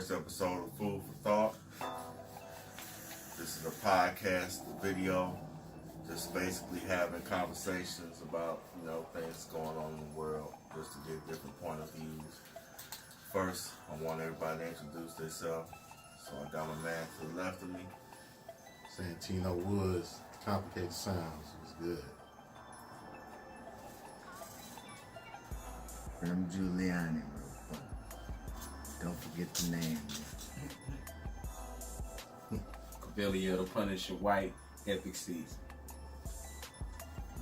first episode of Food for Thought. This is a podcast, a video, just basically having conversations about, things going on in the world, just to get different point of views. First, I want everybody to introduce themselves. So I got my man to the left of me. Santino Woods, Complicated Sounds, was good. I'm Guliani, bro. Don't forget the name. Kaveli of the Punisha, white, epic season.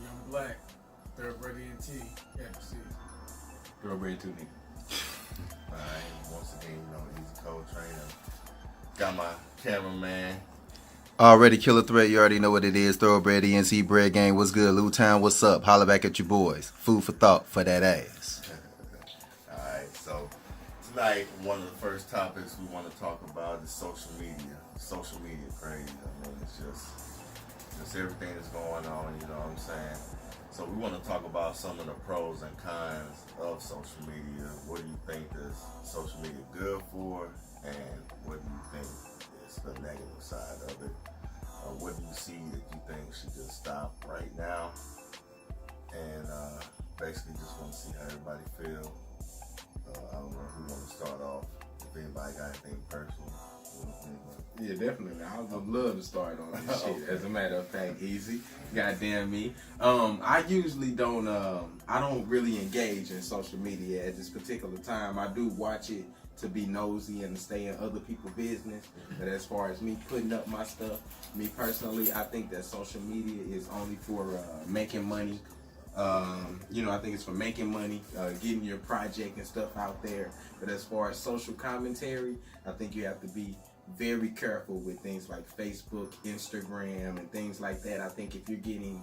Young Black, Thoroughbred ENT, epic season. Thoroughbred 2 nigga. Alright, once again, Eazy Coletrane. Got my cameraman. Already Killah Threat, you already know what it is. Thoroughbred ENC Bread Gang, what's good? Lou Town, what's up? Holla back at your boys. Food for thought for that ass. Alright, so tonight, one of the first topics we want to talk about is social media. Social media crazy. I mean, it's just everything that's going on, you know what I'm saying? So we want to talk about some of the pros and cons of social media. What do you think is social media good for? And what do you think is the negative side of it? What do you see that you think should just stop right now? And basically just want to see how everybody feel. I don't know who want to start off. If anybody got anything personal. Yeah, definitely. I would love to start on this shit. As a matter of fact, Easy. Goddamn me. I usually don't really engage in social media at this particular time. I do watch it to be nosy and to stay in other people's business. But as far as me putting up my stuff, me personally, I think that social media is only for making money. I think it's for making money, getting your project and stuff out there. But as far as social commentary, I think you have to be very careful with things like Facebook, Instagram, and things like that. I think if you're getting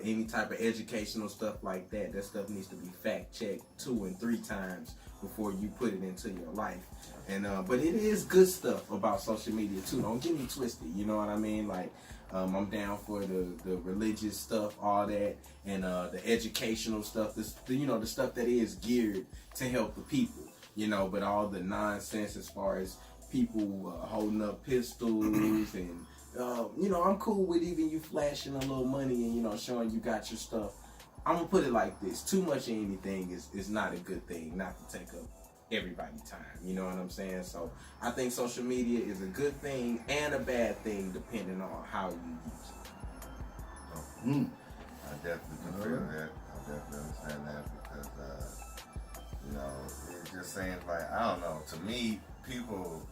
any type of educational stuff like that, that stuff needs to be fact checked 2 and 3 times before you put it into your life. And but it is good stuff about social media too. Don't get me twisted. You know what I mean? Like I'm down for the religious stuff, all that, and the educational stuff. The stuff that is geared to help the people. But all the nonsense as far as people holding up pistols and I'm cool with even you flashing a little money and showing you got your stuff. I'm gonna put it like this: too much of anything is not a good thing. Not to take up everybody's time. You know what I'm saying? So I think social media is a good thing and a bad thing depending on how you use it. I definitely can feel that. I definitely understand that because it's just saying like I don't know. To me, people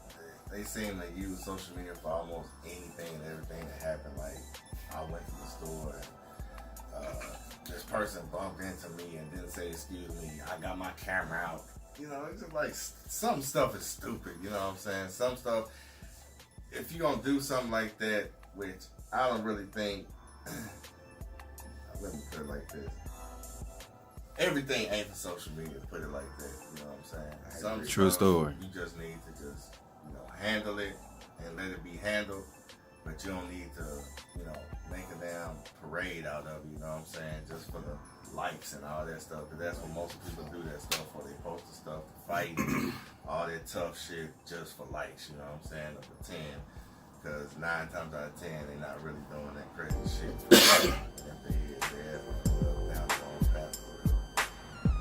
they seem to use social media for almost anything and everything that happened. Like I went to the store and this person bumped into me and didn't say excuse me. I got my camera out. It's just like some stuff is stupid. You know what I'm saying? Some stuff. If you're gonna do something like that, which I don't really think. Let me put it like this. Everything ain't for social media. Put it like that. You know what I'm saying? Some True stuff, story. You just need to just handle it and let it be handled. But you don't need to make a damn parade out of it. You know what I'm saying? Just for the likes and all that stuff. Because that's what most people do that stuff for. They post the stuff to fight, all that tough shit just for likes. You know what I'm saying? To pretend. Because 9 times out of 10, they're not really doing that crazy shit. If they is, they're down the wrong path for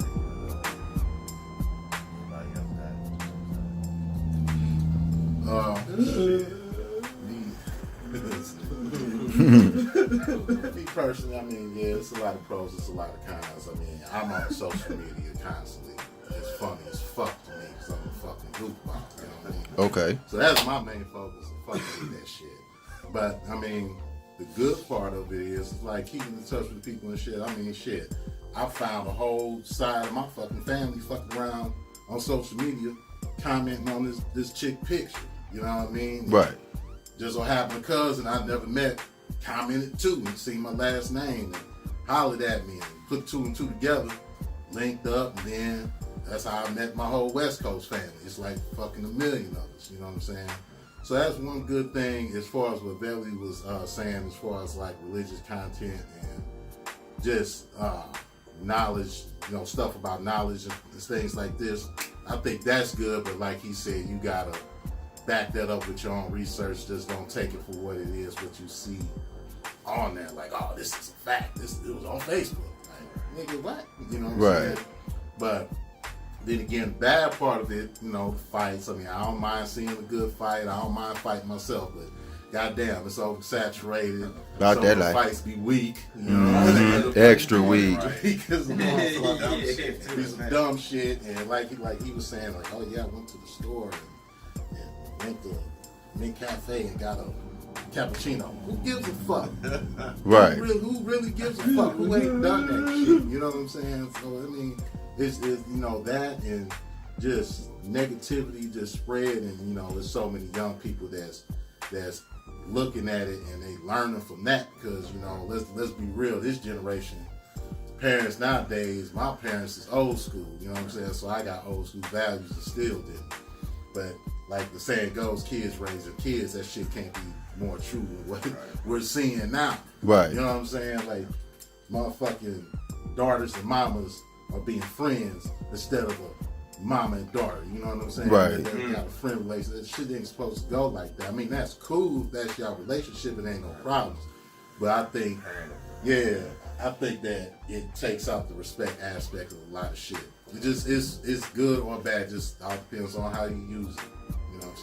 real. Anybody else Me personally, I mean, yeah, it's a lot of pros, it's a lot of cons. I mean, I'm on social media constantly. It's funny as fuck to me because I'm a fucking goofball, you know what I mean? Okay. So that's my main focus, fucking with that shit. But, I mean, the good part of it is like keeping in touch with people and shit. I mean, shit, I found a whole side of my fucking family fucking around on social media commenting on this chick picture. You know what I mean? Right. Just so happened a cousin I never met commented too and seen my last name and hollered at me and put 2 and 2 together, linked up, and then that's how I met my whole West Coast family. It's like fucking a million of us, you know what I'm saying? So that's one good thing as far as what Kaveli was saying as far as like religious content and just knowledge, stuff about knowledge and things like this. I think that's good, but like he said, you gotta back that up with your own research. Just don't take it for what it is, what you see on there. Like, oh, this is a fact. It was on Facebook. Like, nigga, what? You know what I'm saying? But then again, bad part of it, you know, fights. I mean, I don't mind seeing a good fight. I don't mind fighting myself, but goddamn, it's oversaturated. About so that the life. fights be weak. You know what I'm saying? Extra weak. Because of some dumb shit, and like he was saying, like, oh yeah, I went to the store and went to Mint Cafe and got a cappuccino. Who gives a fuck? Right. Who really gives a fuck? Who ain't done that shit? You know what I'm saying? So I mean, it's you know that and just negativity just spread, and you know, there's so many young people that's looking at it and they learning from that, because you know, let's be real, this generation parents nowadays, my parents is old school, you know what I'm saying? So I got old school values instilled in me. But like the saying goes, kids raising kids, that shit can't be more true than what we're seeing now. Right. You know what I'm saying? Like motherfucking daughters and mamas are being friends instead of a mama and daughter. You know what I'm saying? Right. They got a friend relationship. That shit ain't supposed to go like that. I mean, that's cool if that's your relationship, it ain't no problems. But I think, I think that it takes out the respect aspect of a lot of shit. It just it's good or bad, just all depends on how you use it. You know what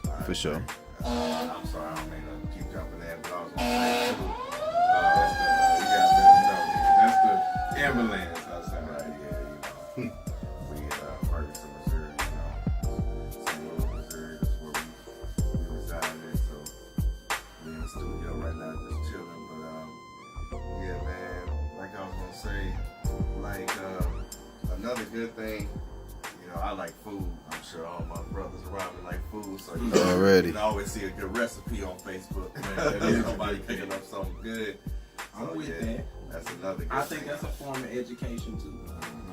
I'm saying? For sure. I'm sorry, I don't mean to keep jumping in, but I was That's the ambulance outside. right, yeah, you know. We in Ferguson, Missouri, you know. St. Louis, Missouri, that's where we reside in. So we in the studio right now just chilling. But yeah, man, like I was gonna say, like another good thing, you know, I like food. I'm sure all my brothers around me like food, so you know, Already. you can always see a good recipe on Facebook. Man, there's somebody cooking up something good. I'm So, with yeah, that. that's another good I thing. think that's a form of education too.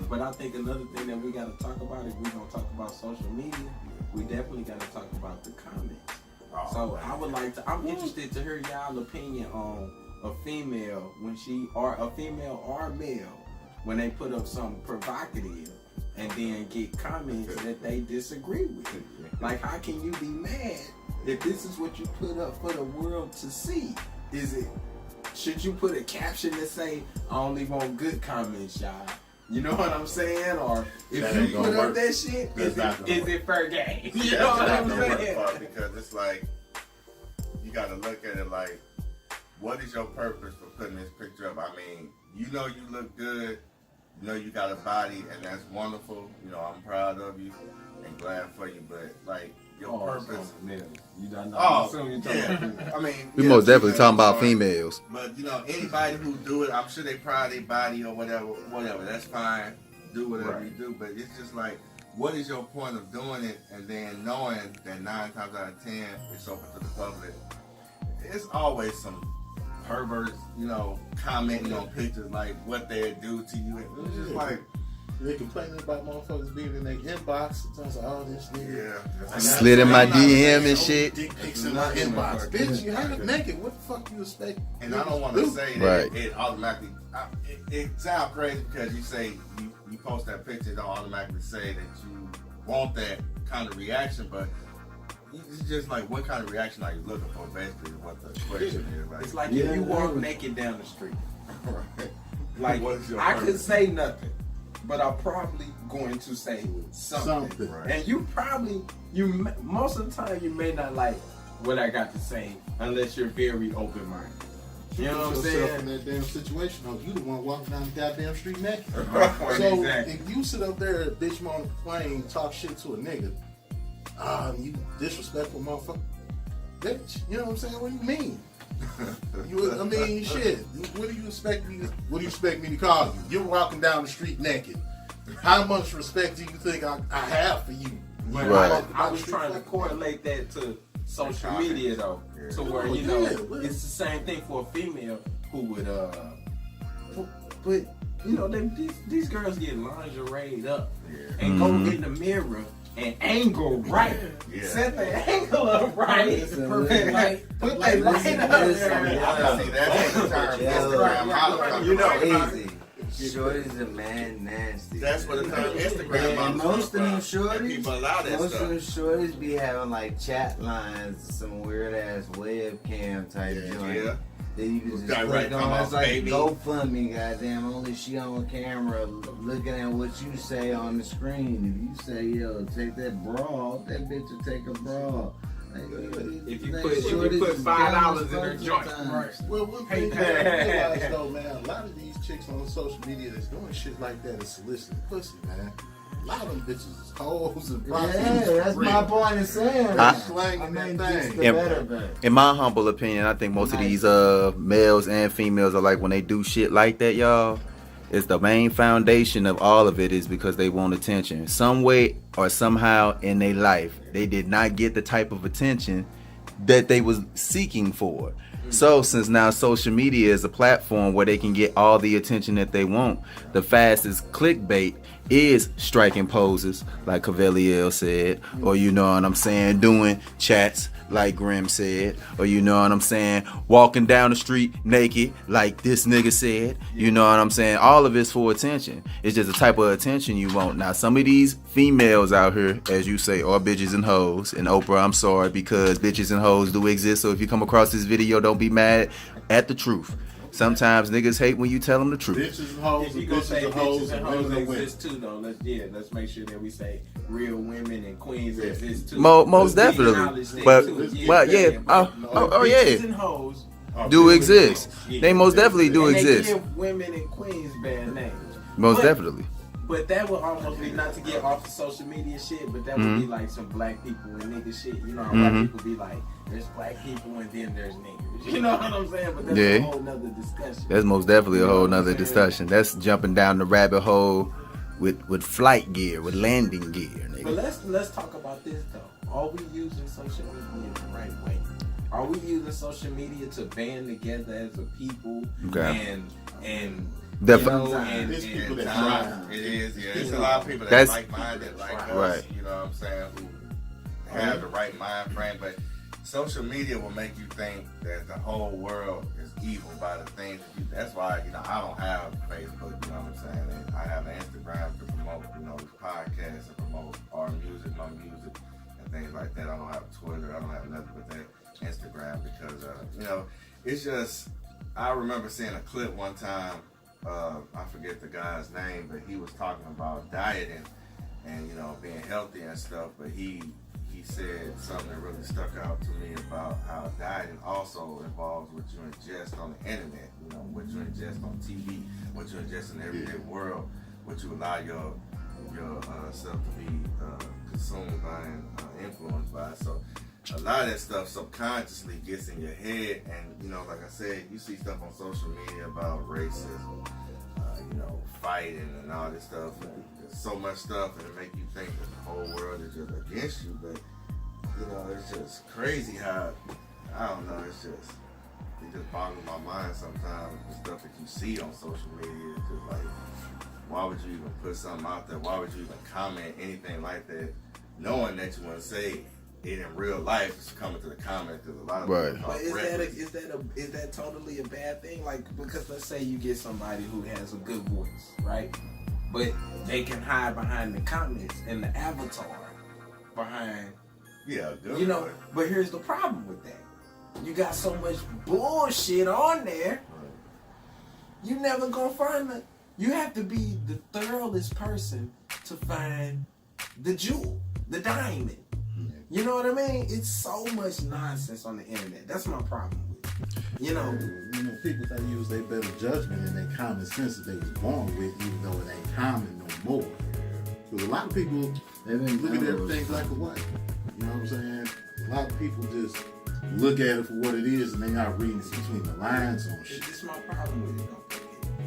But I think another thing that we got to talk about, if we're gonna talk about social media, we definitely got to talk about the comments. Oh, So man. I would like to. I'm interested to hear y'all opinion on a female a female or male when they put up something provocative and then get comments that they disagree with. Like, how can you be mad if this is what you put up for the world to see? Should you put a caption that say, I only want good comments, y'all? You know what I'm saying? Or if That you ain't put gonna up work. that shit, That's is not gonna work. it fair game? You know That's what not I'm the worst saying? part, because it's like you gotta look at it like, what is your purpose for putting this picture up? I mean, you know you look good, you know you got a body, and that's wonderful. You know, I'm proud of you and glad for you, but like your purpose. You don't know. Oh, yeah. I mean, We yeah, most definitely females talking about are- females. But you know, anybody who do it, I'm sure they proud of their body or whatever. That's fine. Do whatever you do, but it's just like, what is your point of doing it, and then knowing that 9 times out of 10 it's open to the public? It's always some perverts, you know, commenting on pictures like what they do to you. It's just like, They complaining about motherfuckers being in their inbox. Sometimes like, oh, this nigga. yeah, Slid in my I'm not DM saying and shit. Dick pics in my inbox. Bitch, you have it naked. What the fuck you expect? And I don't want to say that Right. it automatically. It sounds crazy because you say you post that picture, it don't automatically say that you want that kind of reaction, but it's just like, what kind of reaction are you looking for? Basically, what the question is. Like, It's like if you walk naked down the street. right. Like, What is your I purpose? could say nothing, but I'm probably going to say something. Right. And you probably, most of the time, you may not like what I got to say unless you're very open-minded. You know what I'm Put yourself saying? in that damn situation. Oh, you the one walking down the goddamn street naked. Exactly. So if you sit up there, bitch, on the plane, talk shit to a nigga, you disrespectful motherfucker, bitch. You know what I'm saying? What do you mean? I mean, shit. What do you expect me? What do you expect me to call you? You're walking down the street naked. How much respect do you think I have for you? But Right. I was trying to correlate that to social media though, to where Oh, you know yeah. it's the same thing for a female who would but you know these girls get lingerie'd up and go in the mirror and angle right, Yeah. set the angle up right, It's the perfect light. put that light up I there. see that every time Instagram. You know, Easy. Shorties are mad nasty. That's what the term Instagram Yeah, and models most of come them from. And shorties, people allow that most stuff. of them shorties be having like chat lines, some weird ass webcam type joint. Yeah. Then you can With just direct click come on. off It's like baby. GoFundMe, goddamn. Only she on camera looking at what you say on the screen. If you say, "Yo, take that bra off," that bitch will take a bra off. Like, If you like, put shorties is $5 in down her as fuck joint. sometimes. Well, one thing you gotta realize though, man, a lot of these chicks on social media that's doing shit like that is soliciting pussy, man. A lot of them bitches is hoes and prostitutes. Yeah, that's my point of saying. I- slanging that just thing. the In- better thing. In my humble opinion, I think most of these males and females are like when they do shit like that, y'all. It's the main foundation of all of it is because they want attention. Some way or somehow in their life, they did not get the type of attention that they was seeking for. So since now social media is a platform where they can get all the attention that they want, the fastest clickbait is striking poses like Kaveli said, or you know what I'm saying, doing chats like Grim said, or you know what I'm saying, walking down the street naked like this nigga said, you know what I'm saying. All of it's for attention. It's just the type of attention you want. Now some of these females out here, as you say, are bitches and hoes. And Oprah, I'm sorry, because bitches and hoes do exist. So if you come across this video, don't be mad at the truth. Sometimes niggas hate when you tell them the truth. Bitches and hoes If and you gonna bitches say and hoes bitches and and hoes women and women. exist too, though, let's make sure that we say real women and queens exist too. Most Let's be definitely. acknowledged there, But too. well, yeah, but oh bitches yeah, and hoes do exist. Yeah. They most definitely do and exist. They give women and queens bad names. Most But- definitely. But that would almost be, not to get off the social media shit, but that would be like some black people and nigga shit. You know how black people be like, there's black people and then there's niggas. You know what I'm saying? But that's Yeah. a whole nother discussion. That's most definitely a You know whole what I'm nother saying? discussion. That's jumping down the rabbit hole with flight gear, with landing gear, But nigga. let's talk about this though. Are we using social media the right way? Are we using social media to band together as a people Okay. and Definitely. There's people that Time, try. it is, yeah. There's a lot of people that That's- like-minded, like us, Right. you know what I'm saying, who have the right mind frame. But social media will make you think that the whole world is evil by the things that you, that's why, you know, I don't have Facebook, you know what I'm saying? And I have an Instagram to promote, you know, podcasts and promote our music, my music, and things like that. I don't have Twitter, I don't have nothing but that Instagram because, you know, it's just, I remember seeing a clip one time. I forget the guy's name, but he was talking about dieting and you know being healthy and stuff. But he said something that really stuck out to me about how dieting also involves what you ingest on the internet. You know, what you ingest on TV, what you ingest in the everyday world, what you allow your self to be consumed by and influenced by. So a lot of that stuff subconsciously gets in your head, and you know, like I said, you see stuff on social media about racism, you know, fighting and all this stuff. And there's so much stuff, and it make you think that the whole world is just against you. But you know, it's just crazy how, I don't know, it just boggles my mind sometimes. The stuff that you see on social media is just like, why would you even put something out there? Why would you even comment anything like that, knowing that you want to say it in real life is coming to the comment, because a lot of Right. people are But reckless. is that totally a bad thing? Like, because let's say you get somebody who has a good voice, right? But they can hide behind the comments and the avatar behind, Yeah, good. you know. boy. But here's the problem with that: you got so much bullshit on there. You never gonna find the. You have to be the thoroughest person to find the jewel, the diamond. You know what I mean? It's so much nonsense on the internet. That's my problem with it. You know, People that use their better judgment and their common sense that they was born with, even though it ain't common no more. Because a lot of people look at everything black and white. You know what I'm saying? A lot of people just look at it for what it is, and they not reading between the lines on shit. it's just my problem with it, though.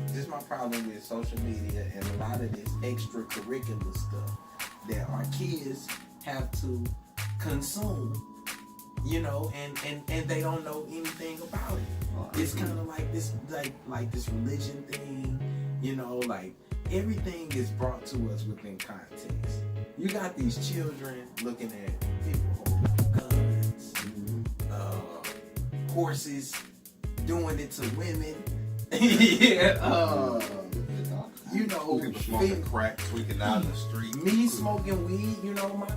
This is my problem with social media and a lot of this extracurricular stuff that our kids have to consume, you know, and they don't know anything about it. It's kind of like this, like this religion thing, you know, like everything is brought to us within context. You got these children looking at people holding guns, horses doing it to women. Yeah, you know, People smoking crack, tweaking out in the street. me smoking weed, you know, my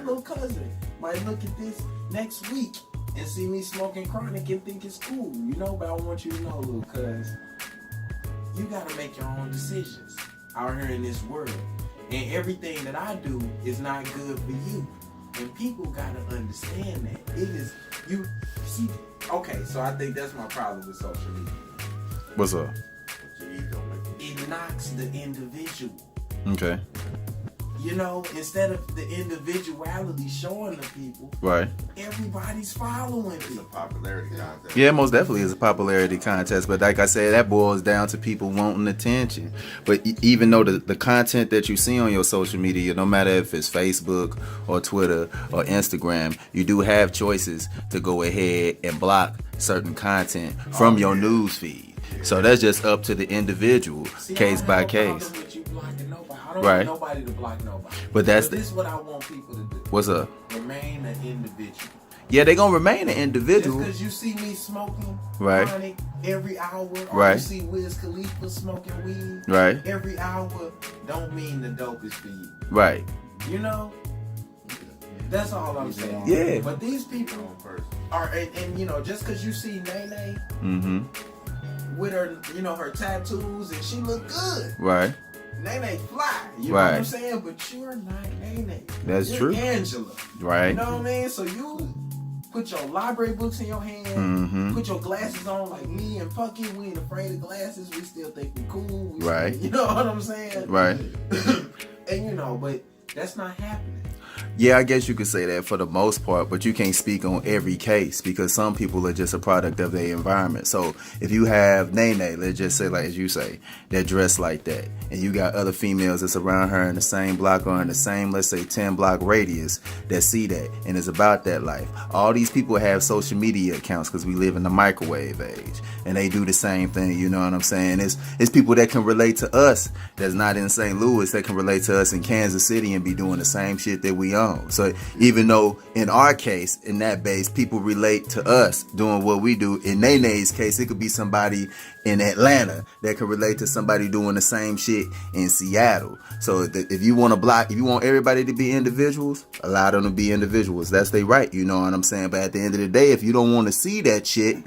little cousin might look at this next week and see me smoking chronic and think it's cool, you know. But I want you to know, little cuz, you gotta make your own decisions out here in this world. And everything that I do is not good for you. And people gotta understand that. It is, you see, okay, so I think that's my problem with social media. What's up? It knocks the individual. Okay. You know, instead of the individuality showing the people, Right. everybody's following It's a it. popularity contest. Yeah, most definitely is a popularity contest. But like I said, that boils down to people wanting attention. But even though the content that you see on your social media, no matter if it's Facebook or Twitter or Instagram, you do have choices to go ahead and block certain content from your news feed. So that's just up to the individual, See, case I don't by have a problem case. with you blocking nobody. I don't Right. want nobody to block nobody. But that's this is what I want people to do. What's up? Remain an individual. Yeah, they gonna remain an Just individual. because you see me smoking Right. chronic every hour, or Right. you see Wiz Khalifa smoking weed Right. every hour, don't mean the dope is for you. Right. You know? That's all I'm saying. Yeah. But these people are, and you know, just because you see Nene Mm-hmm. with her, you know, her tattoos and she look good. Right. Nene fly. You know what I'm Right. saying? But you're not Nene. That's You're true. Angela. Right. You know what I mean? So you put your library books in your hand, Mm-hmm. put your glasses on like me and Pucky. We ain't afraid of glasses. We still think we cool. We Right. Still, you know what I'm saying? Right. And you know, but that's not happening. Yeah, I guess you could say that for the most part, but you can't speak on every case because some people are just a product of their environment. So if you have Nene, let's just say, like as you say, that dress like that, and you got other females that's around her in the same block or in the same, let's say, 10-block radius that see that and is about that life. All these people have social media accounts because we live in the microwave age, and they do the same thing. You know what I'm saying? It's people that can relate to us that's not in St. Louis that can relate to us in Kansas City and be doing the same shit that we own. So even though in our case, in that base, people relate to us doing what we do, in Nene's case, it could be somebody in Atlanta that could relate to somebody doing the same shit in Seattle. So if you want to block, if you want everybody to be individuals, allow them to be individuals. That's their right, you know what I'm saying? But at the end of the day, if you don't want to see that shit,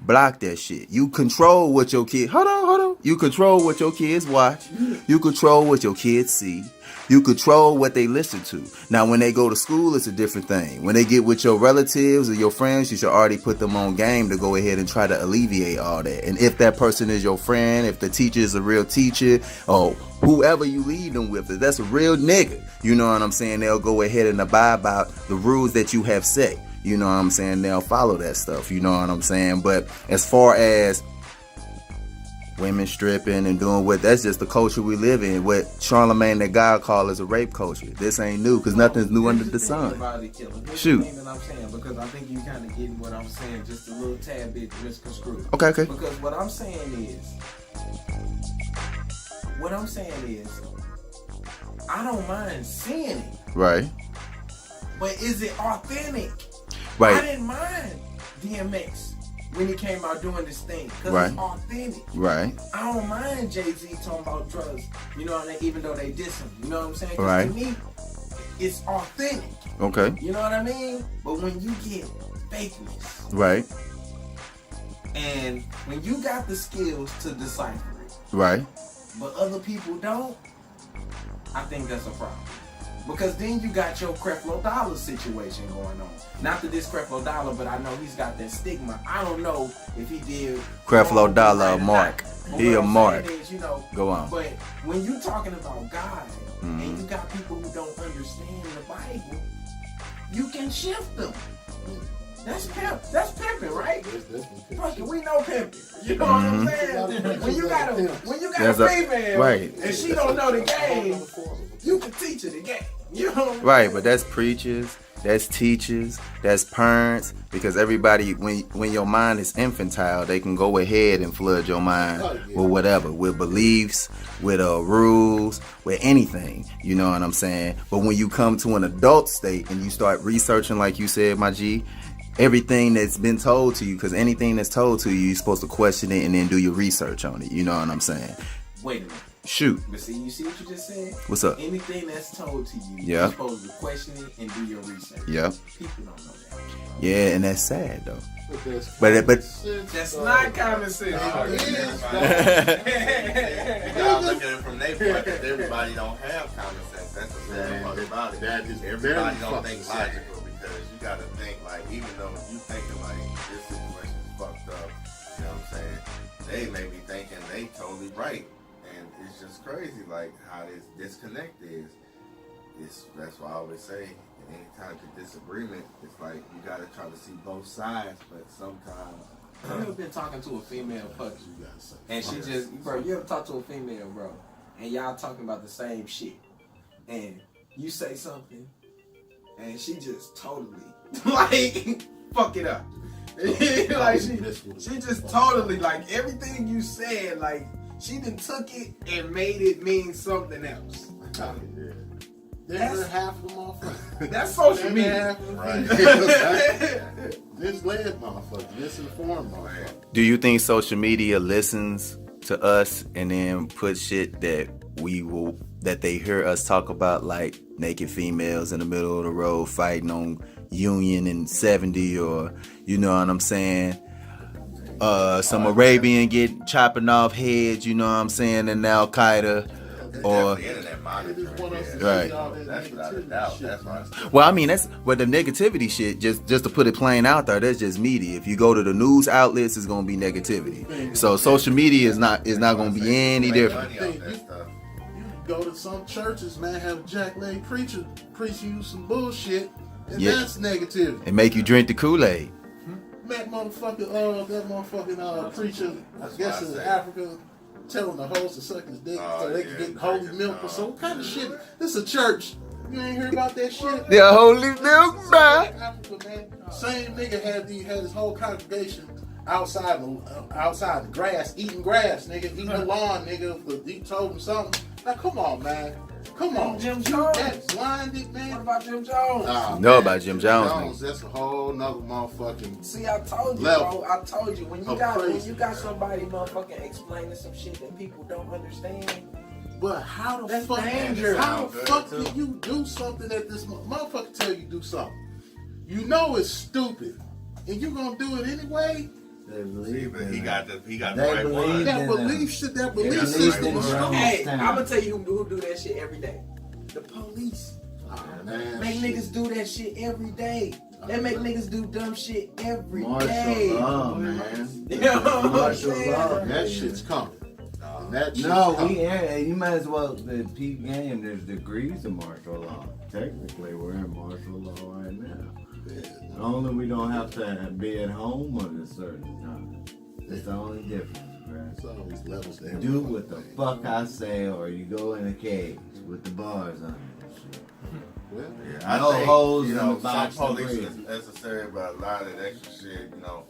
block that shit. You control what your kids, hold on. You control what your kids watch. You control what your kids see. You control what they listen to. Now, when they go to school, it's a different thing. When they get with your relatives or your friends, you should already put them on game to go ahead and try to alleviate all that. And if that person is your friend, if the teacher is a real teacher, or whoever you lead them with, if that's a real nigga, you know what I'm saying, they'll go ahead and abide by the rules that you have set. You know what I'm saying? They'll follow that stuff. You know what I'm saying? But as far as women stripping and doing what, that's just the culture we live in. What Charlemagne that God called is a rape culture. This ain't new because nothing's new under the sun. Shoot. The thing that I'm saying, because I think you kind of getting what I'm saying just a little tad bit misconstrued. Okay. Because what I'm saying is, I don't mind seeing it, Right. but is it authentic? Right. I didn't mind DMX when he came out doing this thing because Right. it's authentic. Right. I don't mind Jay-Z talking about drugs, you know, even though they diss him. You know what I'm saying? 'Cause Right. to me, it's authentic. Okay. You know what I mean? But when you get fakeness, Right. and when you got the skills to decipher it, Right. but other people don't, I think that's a problem. Because then you got your Creflo Dollar situation going on. Not that this Creflo Dollar, but I know he's got that stigma. I don't know if he did Creflo wrong Dollar right a or mark. not. But He what a I'm mark. saying is, you know, Go on. But when you talking about God, and you got people who don't understand the Bible, you can shift them. That's pimp. That's pimping, right? Fuck it, we know pimping. You know what I'm saying? When you got That's a a- female, right. and she don't know the game, you can teach her the game. You know what I'm Right, saying? but that's preachers, that's teachers, that's parents, because everybody, when your mind is infantile, they can go ahead and flood your mind with whatever, with beliefs, with rules, with anything, you know what I'm saying? But when you come to an adult state and you start researching, like you said, my G, everything that's been told to you, because anything that's told to you, you're supposed to question it and then do your research on it, you know what I'm saying? Wait a minute. Shoot. But see, you see what you just said? What's up? Anything that's told to you, Yeah. you're supposed to question it and do your research. Yeah. People don't know that. Yeah, and that's sad though. But That's not common sense. You gotta look at it from their point, because everybody don't have common sense. That's the sad part about it. That is Everybody very don't fucking think sad. logical, because you gotta think like, even though you thinking like this situation is fucked up, you know what I'm saying? They may be thinking they totally right, and it's just crazy like how this disconnect is. That's why I always say, in any type of disagreement, it's like you gotta try to see both sides, but sometimes. You ever been talking to a female fuck you, You gotta say. and she just, bro, you ever talk to a female, bro, and y'all talking about the same shit, and you say something, and she just totally, like, fuck it up. Like, she just totally, like, everything you said, like, she done took it and made it mean something else. There's half of the motherfucker. That's social media. Right. Misled motherfucker. Misinformed motherfucker. Do you think social media listens to us and then put shit that they hear us talk about, like naked females in the middle of the road fighting on Union and 70, or you know what I'm saying? Some Arabian get chopping off heads, you know what I'm saying, in Al Qaeda, or The internet monitoring, Right. That's without a doubt. That's why. well, I mean that's but the negativity shit. Just to put it plain out there, that's just media. If you go to the news outlets, it's gonna be negativity. So social media is not gonna be any different. You go to some churches, man, have a jackleg preacher preaching you some bullshit, and Yeah. that's negativity. And make you drink the Kool-Aid. That motherfucking preacher, I guess in Africa, telling the host to suck his dick so they can get holy milk or some what kind of shit. This is a church. You ain't heard about that shit? Yeah, holy milk, bro. Africa, man. Same nigga had his whole congregation outside the grass, eating grass, nigga, eating the lawn, nigga. He told him something. Now come on, man. Come on. Jim Jones. That blinded, man. What about Jim Jones? Nah, Know man. about Jim Jones, That's a whole nother motherfucking. See, I told you, Level. bro. I told you when Of you crazy. got somebody motherfucking explaining some shit that people don't understand. But how the That's fuck? dangerous. How the Sound fuck good, can you do something that this motherfucker tell you do something? You know it's stupid, and you gonna do it anyway? They See, believe but in he it. got the They right believe one. in That them. belief shit, that belief Yeah, system right. is strong. Hey, Damn. I'm gonna tell you who do that shit every day. The police. Man, Make shit. niggas do that shit every day. They make niggas do dumb shit every Martial day. law, man. You know what I'm Martial saying? law. That shit's coming. And that shit's No, coming. you might as well, the peep game, there's degrees of martial law. Technically, we're in martial law right now. Only we don't have to be at home at a certain time. That's the only difference, bruh. It's all these levels to Do what the fuck I say, or you go in a cage with the bars on it and shit. Well, Yeah, I No think, holes you in know, the box some to police breathe. is necessary, but a lot of that extra shit, you know,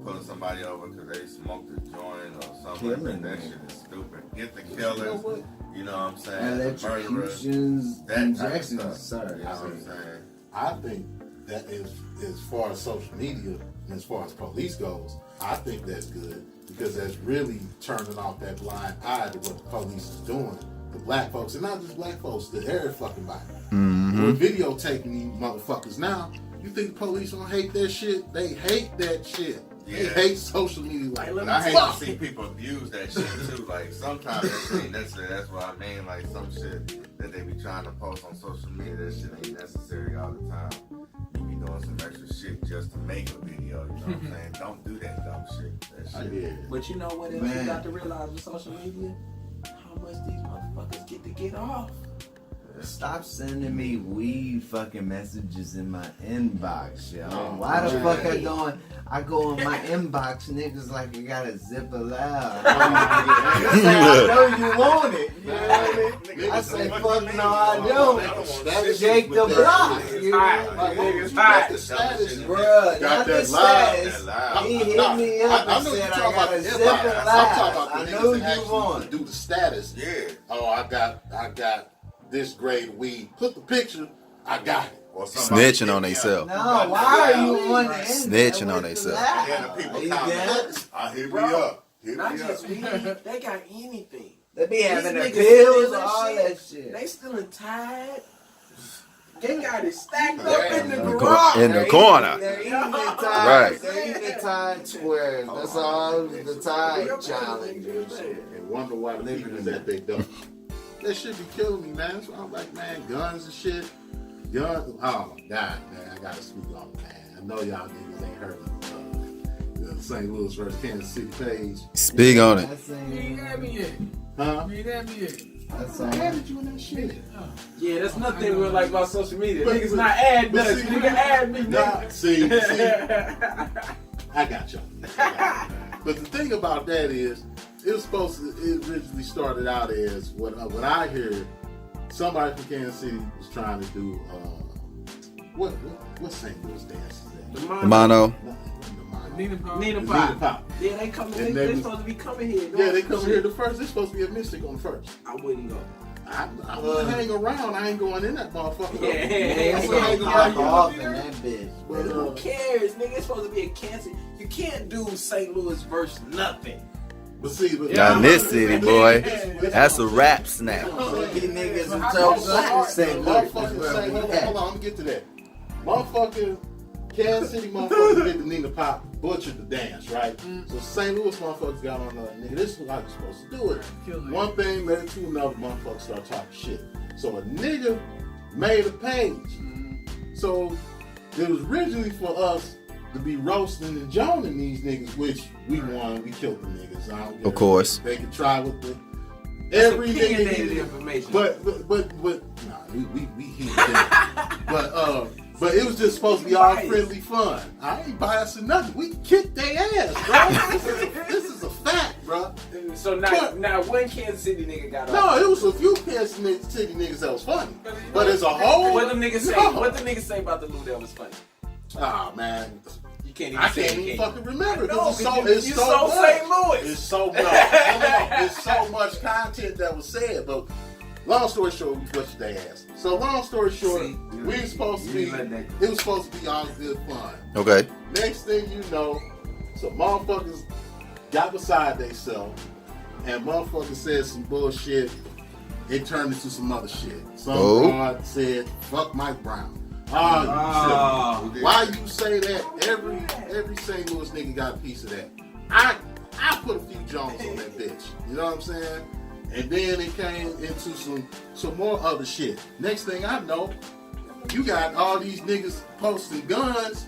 pulling somebody over because they smoked a joint or something like Killing that them. shit is stupid. Get the killers, what? you know what I'm saying? The murderers, Electrocutions, that type of injections, stuff. sir. You know what I'm saying? I think that is, as far as social media and as far as police goes, I think that's good because that's really turning off that blind eye to what the police is doing. The black folks, and not just black folks, the every fucking body. We're videotaping these motherfuckers now. You think the police don't hate that shit? They hate that shit. They Yeah. hate social media like But I hate fuck. to see people abuse that shit too. Like sometimes that shit ain't necessary. That's what I mean. Like some shit that they be trying to post on social media, that shit ain't necessary all the time. You be doing some extra shit just to make a video. You know what I'm saying? Don't do that dumb shit. That I shit. get it. But you know what else Man. you got to realize with social media? How much these motherfuckers get to get off. Stop sending me weed fucking messages in my inbox, yo. Why the fuck I go in my inbox, niggas like you gotta zip it loud. I know you want it. You know what I mean? I say, fuck no, I don't. Shake the block. You know? Niggas hot. The status, Bruh, not the that status. loud. He hit me up and said I gotta zip it loud. I know you want do the status. Yeah. Oh, I got this grade weed. Put the picture. I got it. Or somebody Snitching hit on me theyself. up. No, why are you on the Snitching on theyself. And then the people You comment, get it? I hit me Bro, up. Hit Not me up. just weed, they got anything. They be having their niggas pills stealing and all shit. that shit. They still tied. They got it stacked They're up in the in the garage. in the corner. They're eating the Right. tide. They're eating the tide squares. That's all the tide challenge and shit. And wonder why the people that they don't. That shit be killing me, man. So I'm like, man, guns and shit. Guns. Oh my God, man. I gotta speak on it, man. I know y'all niggas ain't heard of the St. Louis versus Kansas City page. Speak on it. That's You ain't had me yet. Huh? You ain't had me yet. That's I added you in that shit. Yeah, that's nothing real like about social media. But- Niggas not add but nuts. see- Nigga add me, Nah, nigga. see, I got y'all. But the thing about that is, it originally started out as what I heard. Somebody from Kansas City was trying to do what St. Louis dance is that? The mono. Nina Pop. Nina Nina Pop. Pop. Yeah, they coming. And They they- supposed to be coming here. Yeah, they come here the first. They're supposed to be a mystic on the first. I wouldn't go. I wouldn't hang around. I ain't going in that motherfucker. Yeah. I'm gonna hang pop around off you. in that bitch. But, Who cares, nigga? It's supposed to be a cancer. You can't do St. Louis versus nothing. but see, but Not in this city, boy. That's a rap snap. These niggas So who how talk do black St. Louis. Motherfucking St. Louis. Hold on, let me get to that. Motherfucking Kansas City motherfuckers did the Nina Pop, butchered the dance, right? So St. Louis motherfuckers got on nigga, this is how you're supposed to do it. Kill it. One thing led to another, motherfuckers start talking shit. So a nigga made a page. So it was originally for us to be roasting and joning these niggas, which we won, we killed the niggas. I don't care. Of course. They could try with the every Opinionated nigga. information. But nah, we heat that. But it was just supposed to be all Biased. friendly fun. I ain't biasing nothing. We kicked their ass, bro. this is a fact, bro. So now one Kansas City nigga got No, off. it was a few Kansas City niggas that was funny. But as a whole, What them niggas say? no. What them niggas say about the Lou that was funny? Ah, man. You can't even I say can't it, even can you? fucking remember. No, It's so, 'cause it's you so so much. St. Louis. It's so much. It's so much content that was said. But long story short, we pushed their ass. So long story short, See, we was supposed to be. you let that It was supposed to be all good fun. Okay. Next thing you know, some motherfuckers got beside themselves and motherfuckers said some bullshit. It turned into some other shit. Some guard said, "Fuck Mike Brown." Oh. Shit. Why you say that? Every St. Louis nigga got a piece of that. I put a few Jones on that bitch. You know what I'm saying? And then it came into some more other shit. Next thing I know, you got all these niggas posting guns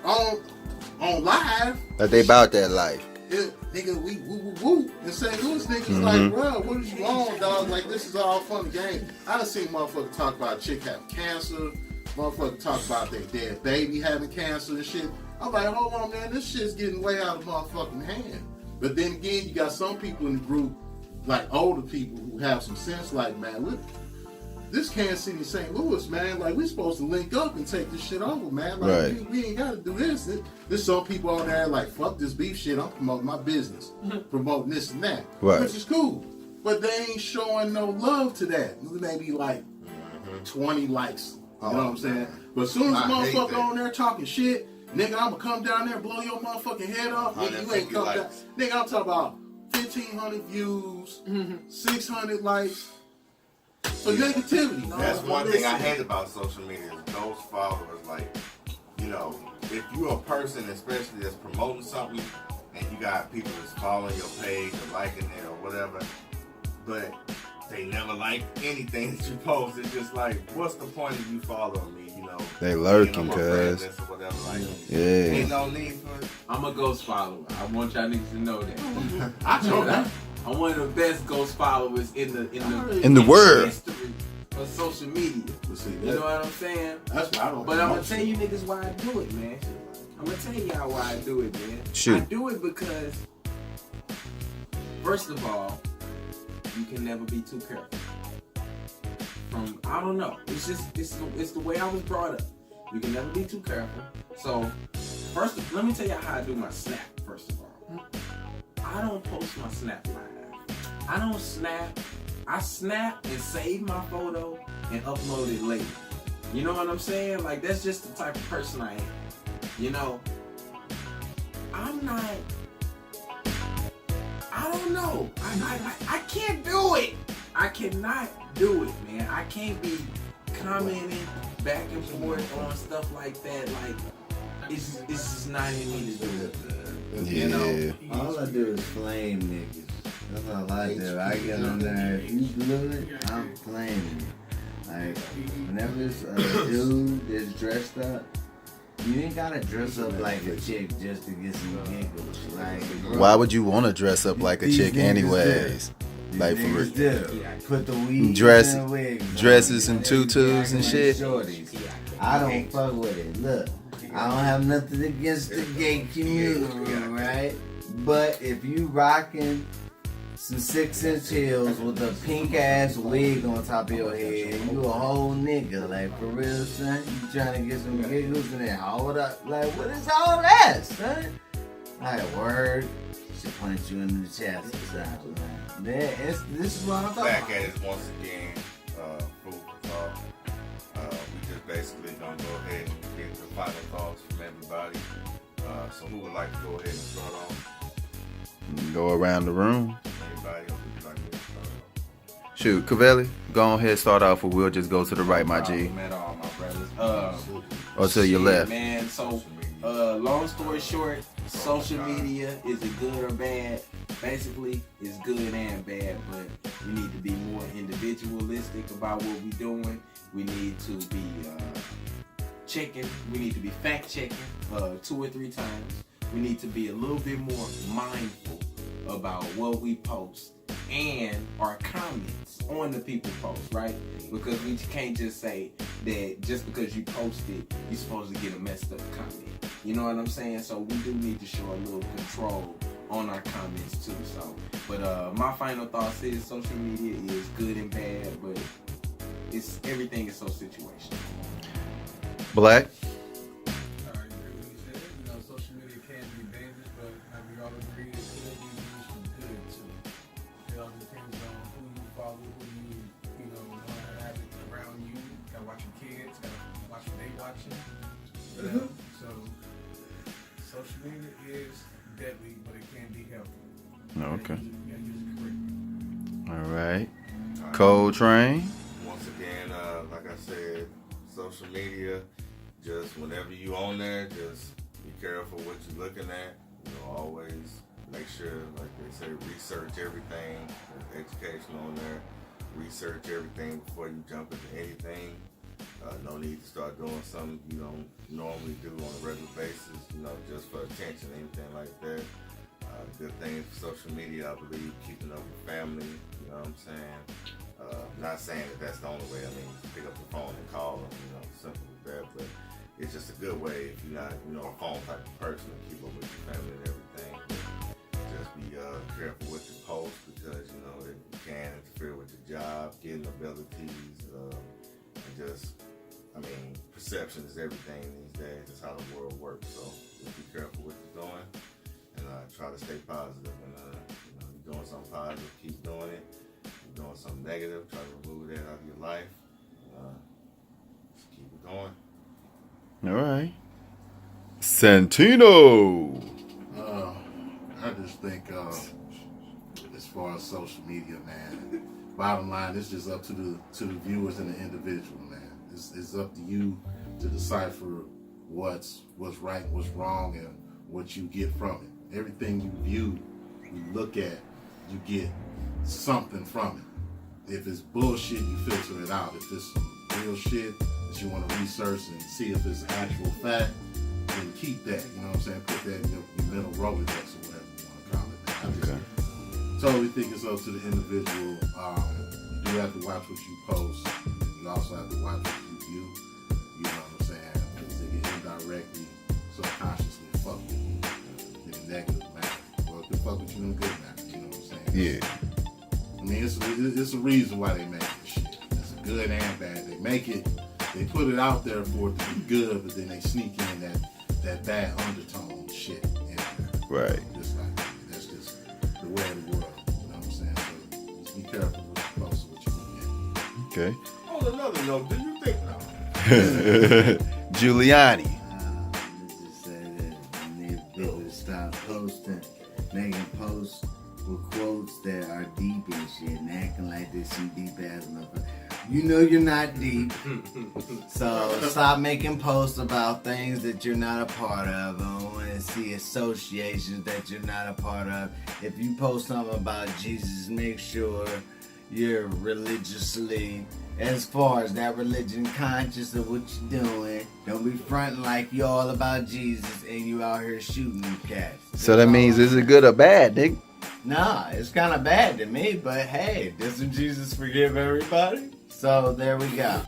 on live. That they about that life. Nigga, we woo. And St. Louis niggas like, bro, what is you on, dog? Like, this is all fun and game. I done seen motherfuckers talk about a chick having cancer. Motherfuckers talk about their dead baby having cancer and shit. I'm like, hold on, man, this shit's getting way out of motherfucking hand. But then again, you got some people in the group, like older people who have some sense, like, man, this Kansas City, St. Louis, man, like, we supposed to link up and take this shit over, man. Like, Right. we ain't got to do this. There's some people on there like, fuck this beef shit. I'm promoting my business, promoting this and that, Right. which is cool. But they ain't showing no love to that. Maybe like 20 likes. You know what I'm saying? But as soon as I hate motherfucker that. on there talking shit, nigga, I'm gonna come down there and blow your motherfucking head off. Nigga, you ain't 150 come down. likes. Nigga, I'm talking about 1,500 views, 600 likes for negativity. That's one thing I hate about social media is those followers. Like, you know, if you're a person, especially that's promoting something, and you got people that's following your page or liking it or whatever, but they never like anything that you post. It's just like, what's the point of you following me? You know, They lurking, being on my friend cuz. list or whatever. Like, Yeah. ain't no need for it. I'm a ghost follower. I want y'all niggas to know that. I know that. I'm one of the best ghost followers in In the world. history of social media. But see, You know what I'm saying? that's why I don't. But I'm gonna promote tell shit. you niggas why I do it, man. I'm gonna tell y'all why I do it, man. Shoot. I do it because, first of all, you can never be too careful. I don't know. It's just it's the way I was brought up. You can never be too careful. So, let me tell y'all how I do my snap. First of all, I don't post my snap live. I don't snap. I snap and save my photo and upload it later. You know what I'm saying? Like, that's just the type of person I am. You know, I don't know. I can't do it. I cannot do it, man. I can't be commenting back and forth on stuff like that. Like, it's just not in me to do it. You know? All I do is flame niggas. That's all I do. I get on there. If you blew it, I'm flaming you. Like, whenever it's a dude that's dressed up, you ain't gotta dress up like a chick just to get some giggles. Like, bro, Why would you want to dress up like a these chick niggas anyways? These Like, for niggas real. do. Put the weed Dress- in the wigs on. dresses and tutus and shit. Shorties. I don't fuck with it. Look, I don't have nothing against the gay community, right? But if you rocking some 6-inch heels with a pink ass wig on top of your head, you a whole nigga. Like, for real, son? You trying to get some giggles and then hold up? Like, what is all that, son? Like, word. Should punch you in the chest or something, man. This is what I'm talking Back about. at it once again, food for thought. We just basically gonna go ahead and get the final thoughts from everybody. So who would like to go ahead and start off? Go around the room. Anybody else would like to start off? Shoot, Kaveli, go ahead, start off, or we'll just go to the right, my G. Met all my brothers. Or to your Shit, left. man. So, long story short, social media, is it good or bad? Basically, it's good and bad, but we need to be more individualistic about what we're doing. We need to be checking. We need to be fact checking 2 or 3 times. We need to be a little bit more mindful about what we post and our comments on the people post, right? Because we can't just say that just because you posted, you're supposed to get a messed up comment. You know what I'm saying? So we do need to show a little control on our comments too. So, but my final thoughts is social media is good and bad, but everything is so situational. Black. Social media can be dangerous, but we all agree it could be used for good too. It all depends on who you follow, who you want to have it around you. Gotta watch your kids, gotta watch what they watching. So social media is deadly, but it can be helpful. Okay. You gotta use it correctly. All right. Coletrane. Once again, like I said, social media, just whenever you on there, just be careful what you're looking at. You know, always make sure, like they say, research everything. There's education on there. Research everything before you jump into anything. No need to start doing something you don't normally do on a regular basis, just for attention, anything like that. Good thing for social media, I believe, keeping up with family, you know what I'm saying? Not saying that that's the only way. I mean, pick up the phone and call them, simple as that, but it's just a good way if you're not, a phone type of person to keep up with your family and everything. Just be careful what you post because, it can interfere with your job, getting abilities, and just, perception is everything these days. That's how the world works. So just be careful what you're doing and try to stay positive. And, you're doing something positive, keep doing it. If you're doing something negative, try to remove that out of your life. Just keep it going. All right. Santino. I just think, as far as social media, man, bottom line, it's just up to the viewers and the individual, man. It's up to you to decipher what's right, what's wrong, and what you get from it. Everything you view, you look at, you get something from it. If it's bullshit, you filter it out. If it's real shit that you want to research and see if it's actual fact, then keep that. You know what I'm saying? Put that in your mental Rolodex or whatever you want to call it. I just totally think it's up to the individual. You do have to watch what you post. You also have to watch what you view. You know what I'm saying? Because they can indirectly, subconsciously fuck with you in a negative manner. Or it can fuck with you in a good manner. You know what I'm saying? Yeah. I mean, it's a reason why they make this shit. It's good and bad. They make it, they put it out there for it to be good, but then they sneak in that bad undertone shit in there. Right. Just like that. That's just the way of the world. You know what I'm saying? So just be careful with your posts and what you look at. Okay. On another note, do you think Guliani. Let's just say that you need people to stop posting, making posts with quotes that are deep and shit and acting like they're some deep ass motherfucker. You know you're not deep. So stop making posts about things that you're not a part of. I don't want to see associations that you're not a part of. If you post something about Jesus, make sure you're religiously, as far as that religion, conscious of what you're doing. Don't be fronting like you all about Jesus and you out here shooting cats. So that means, is it good or bad, nigga? Nah, it's kind of bad to me, but hey, doesn't Jesus forgive everybody? So there we go.